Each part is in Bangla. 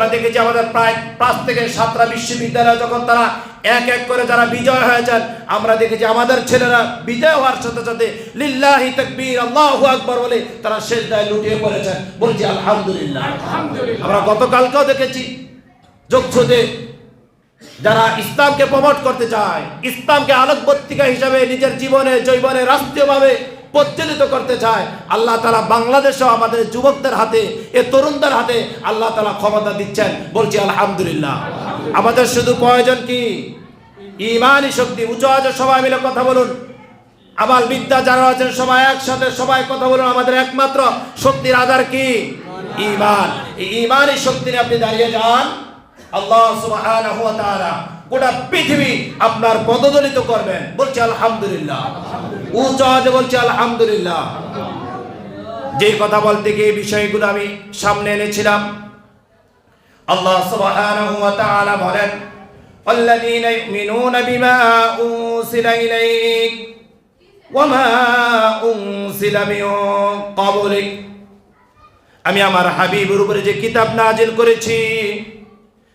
আমরা দেখেছি আমাদের প্রায় 5 থেকে 7টা বিশ্ববিদ্যালয় যখন তারা এক এক করে যারা বিজয় হয়েছেন, আমরা দেখেছি আমাদের ছেলেরা বিজয় হওয়ার সাথে সাথে লিল্লাহি তাকবীর আল্লাহু আকবার বলে তারা সিজদায় লুটিয়ে পড়েছেন, বলছি আলহামদুলিল্লাহ। আমরা গতকালকেও দেখেছি যোগসূত্রে যারা ইসলামকে প্রমোট করতে চায়, ইসলামকে আলোকবর্তিকা হিসাবে নিজের জীবনে জৈবনে রাষ্ট্রীয়ভাবে প্রচলিত করতে চায়, আল্লাহ তাআলা বাংলাদেশেও আমাদের যুবকদের হাতে, এ তরুণদের হাতে আল্লাহ তাআলা ক্ষমতা দিচ্ছেন, বলছি আলহামদুলিল্লাহ। আমাদের শুধু প্রয়োজন কি? ঈমানি শক্তি। উঁচু আওয়াজে সবাই মিলে কথা বলুন। আবাল বিদ্যা যারা আছেন সবাই একসাথে সবাই কথা বলুন। আমাদের একমাত্র শক্তির আধার কি? ঈমান। এই ঈমানি শক্তি নিয়ে আপনি দাঁড়িয়ে যান, আল্লাহ সুবহানাহু ওয়া তাআলা গোটা পৃথিবী আপনার পদদলিত করবেন, বলছি আলহামদুলিল্লাহ। উচ্চ আওয়াজে বলছি আলহামদুলিল্লাহ। যে কথা বলতে গিয়ে বিষয়গুলো আমি সামনে এনেছিলাম, আল্লাহ সুবহানাহু ওয়া তাআলা বলেন, আল্লাযীনা ইউমিনুনা বিমা উনজিলা ইলাইক ওয়া মা উনজিলা মিন ক্বাবলিক। আমি আমার হাবিবের উপরে যে কিতাব নাজিল করেছি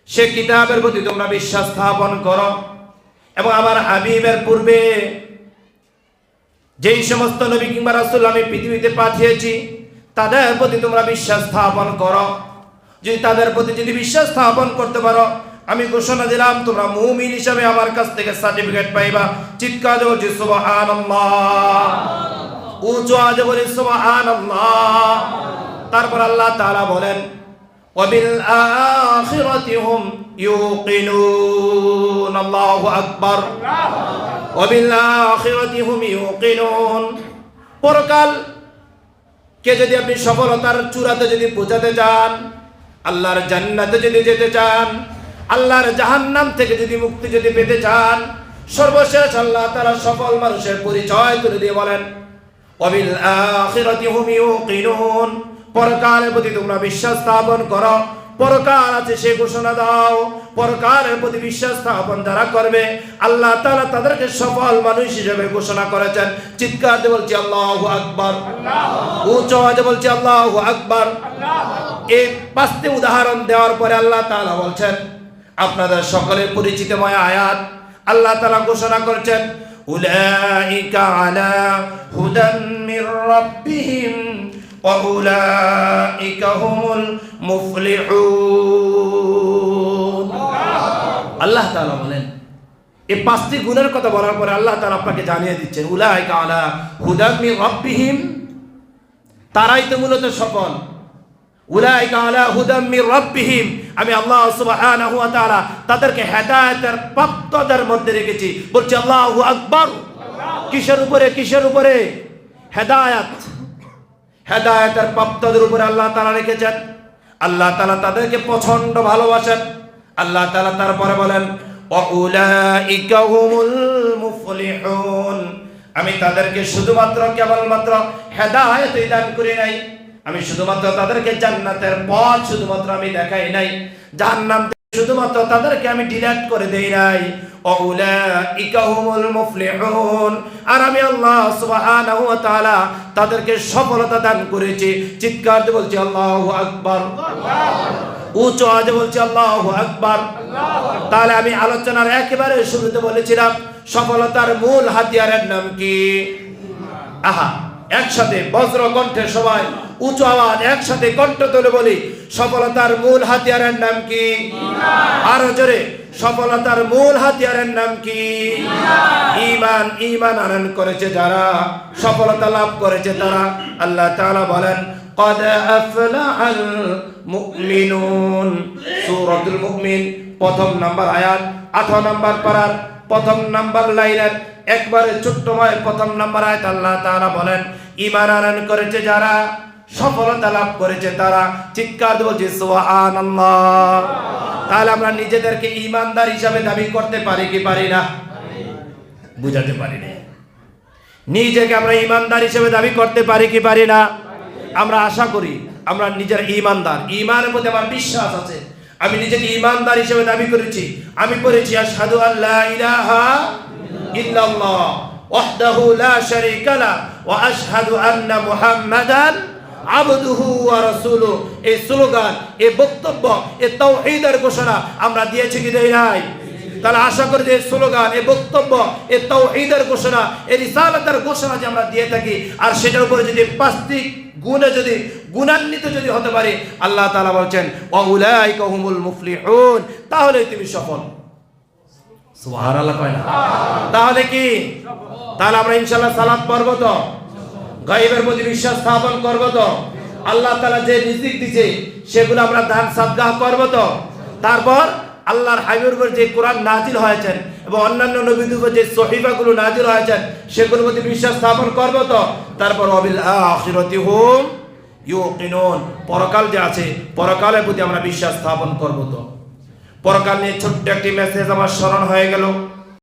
সে কিতাবের প্রতি তোমরা বিশ্বাস স্থাপন করো, এবং আমার হাবিবের পূর্বে যেই সমস্ত নবী কিংবা রাসূল আমি পৃথিবীতে পাঠিয়েছি তাদের প্রতি তোমরা বিশ্বাস স্থাপন করো। যদি তাদের প্রতি যদি বিশ্বাস স্থাপন করতে পারো, আমি ঘোষণা দিলাম তোমরা মুমিন হিসাবে আমার কাছ থেকে সার্টিফিকেট পাইবা। চিৎকার দিয়ে বলছি সুবহানাল্লাহ। উঁচু আওয়াজে বলি সুবহানাল্লাহ। তারপর আল্লাহ তাআলা বলেন, وبالآخرة هم يوقنون। الله أكبر। وبالآخرة هم يوقنون। পরকাল কে যদি আপনি সফলতার চূড়াতে যদি পৌঁছাতে চান, আল্লাহর জান্নাতে যদি যেতে চান, আল্লাহর জাহান্নাম থেকে যদি মুক্তি যদি পেতে চান, সর্বশেষ আল্লাহ তাআলা সকল মানুষের পরিচয় তুলে দিয়ে বলেন, وبالآخرة هم يوقنون। পরকালের প্রতি তোমরা বিশ্বাস স্থাপন করো। পরকাল আছে সে ঘোষণা দাও। পরকালের প্রতি বিশ্বাস স্থাপন যারা করবে আল্লাহ তাআলা তাদেরকে সফল মানুষ হিসেবে ঘোষণা করেছেন। চিৎকার দিয়ে বলছি আল্লাহু আকবার। উচ্চ আওয়াজে বলছি আল্লাহু আকবার। এই 5টি উদাহরণ দেওয়ার পরে আল্লাহ তাআলা বলছেন, আপনাদের সকলের পরিচিতময় আয়াত আল্লাহ তাআলা ঘোষণা করছেন, উলাইকা আলা হুদাম মির রাব্বিহিম وَأُولَئِكَ هُمُ الْمُفْلِحُونَ। আল্লাহ তাআলা বলেন, এই 5টি গুণের কথা বলার পরে আল্লাহ তাআলা আপনাকে জানিয়ে দিচ্ছেন, উলাইকা আলা হুদাম মির রাব্বিহিম, তারাই তো মূলত সফল। উলাইকা আলা হুদাম মির রাব্বিহিম, আমি আল্লাহ সুবহানাহু ওয়া তাআলা তাদেরকে হেদায়েতের প্রাপ্তদের মধ্যে রেখেছি, বলছি আল্লাহু আকবার। কিসের উপরে? কিসের উপরে? হেদায়েত। হেদায়েতের প্রাপ্তদের উপরে আল্লাহ তাআলা রেখেছেন। আল্লাহ তাআলা তাদেরকে প্রচন্ড ভালোবাসেন। আল্লাহ তাআলা তারপরে বলেন, ওয়াউলাইকা হুমুল মুফলিহুন। আমি তাদেরকে শুধুমাত্র কেবলমাত্র হেদায়েতই দান করি নাই, আমি শুধুমাত্র তাদেরকে জান্নাতের পথ শুধুমাত্র আমি দেখাই নাই, জাহান্নাম থেকে শুধুমাত্র তাদেরকে আমি ডিলিট করে দেই নাই। ওয়াউলাইকা হুমুল মুফলিহুন। আর আমি আল্লাহ সুবহানাহু ওয়া তাআলা তাদেরকে সফলতা দান করেছি। চিৎকার দিয়ে বলছি আল্লাহু আকবার। উচ্চ আওয়াজে বলছি আল্লাহু আকবার। তাহলে আমি আলোচনার একেবারে শুরুতে বলেছিলাম সফলতার মূল হাতিয়ারের নাম কি? আহা, একসাথে বজ্র কণ্ঠে সবাই উঁচু আওয়াজ একসাথে কণ্ঠ তুলে বলি, সফলতার মূল হাতিয়ারের নাম কি? আরো জোরে, সফলতার মূল হাতিয়ারের নাম কি? ঈমান। ঈমান আনয়ন করেছে যারা, সফলতা লাভ করেছে তারা। আল্লাহ তাআলা বলেন, قد أفلح المؤمنون। সূরাতুল মুমিন প্রথম নাম্বার আয়াত 8 নাম্বার পারার প্রথম নাম্বার লাইনের একবারে ছোট্টময় প্রথম নাম্বার আয়াত আল্লাহ তাআলা বলেন, ঈমান আনয়ন করেছে যারা, সফলতা লাভ করেছে তারা। চিৎকার দিয়ে বলছি সুবহানাল্লাহ। তাহলে আমরা নিজেদেরকে ঈমানদার হিসাবে দাবি করতে পারি কি পারি না? বুঝাতে পারি না। নিজেকে আমরা ঈমানদার হিসেবে দাবি করতে পারি কি পারি না? আমরা আশা করি আমরা নিজের ঈমানদার, ঈমানের মধ্যে আমার বিশ্বাস আছে, আমি নিজেকে ঈমানদার হিসেবে দাবি করেছি। আমি পড়েছি আশহাদু আল্লা ইলাহা ইল্লাল্লাহ ওয়াহদাহু লা শারীকা লা ওয়া আশহাদু আন্না মুহাম্মাদান আবদুহু ওয়া রাসূলুহু, এই স্লোগান, এই বক্তব্য, এই তাওহীদের ঘোষণা আমরা দিয়েছি কি দেই নাই? তাহলে আশা করি যে স্লোগান, এই বক্তব্য, এই তাওহীদের ঘোষণা, এই রিসালাতের ঘোষণা যে আমরা দিয়ে থাকি, আর সেটার উপরে যদি পাঁচটি গুণে যদি গুণান্বিত যদি হতে পারি, আল্লাহ তাআলা বলছেন ওয়া উলাইকা হুমুল মুফলিহুন, তাহলে তুমি সফল। সুবহানাল্লাহ কয় না? তাহলে কি? তাহলে আমরা ইনশাআল্লাহ সালাত পড়ব তো, গায়বের প্রতি বিশ্বাস স্থাপন করব তো, আল্লাহ তাআলা যে রিজিক দিয়েছে সেগুলো আমরা দান সাদকা করব তো, তারপর আল্লাহর হাবিবের উপর যে কোরআন নাজিল হয়েছে এবং অন্যান্য নবীদের উপর যে সহিফাগুলো নাজিল হয়েছে সেগুলোর প্রতি বিশ্বাস স্থাপন করব তো, তারপর ওয়াবিল আখিরাতি হুম ইউকিনুন, পরকাল যে আছে পরকালের প্রতি আমরা বিশ্বাস স্থাপন করব তো। পরকাল নিয়ে ছোট্ট একটি মেসেজ আমার স্মরণ হয়ে গেল।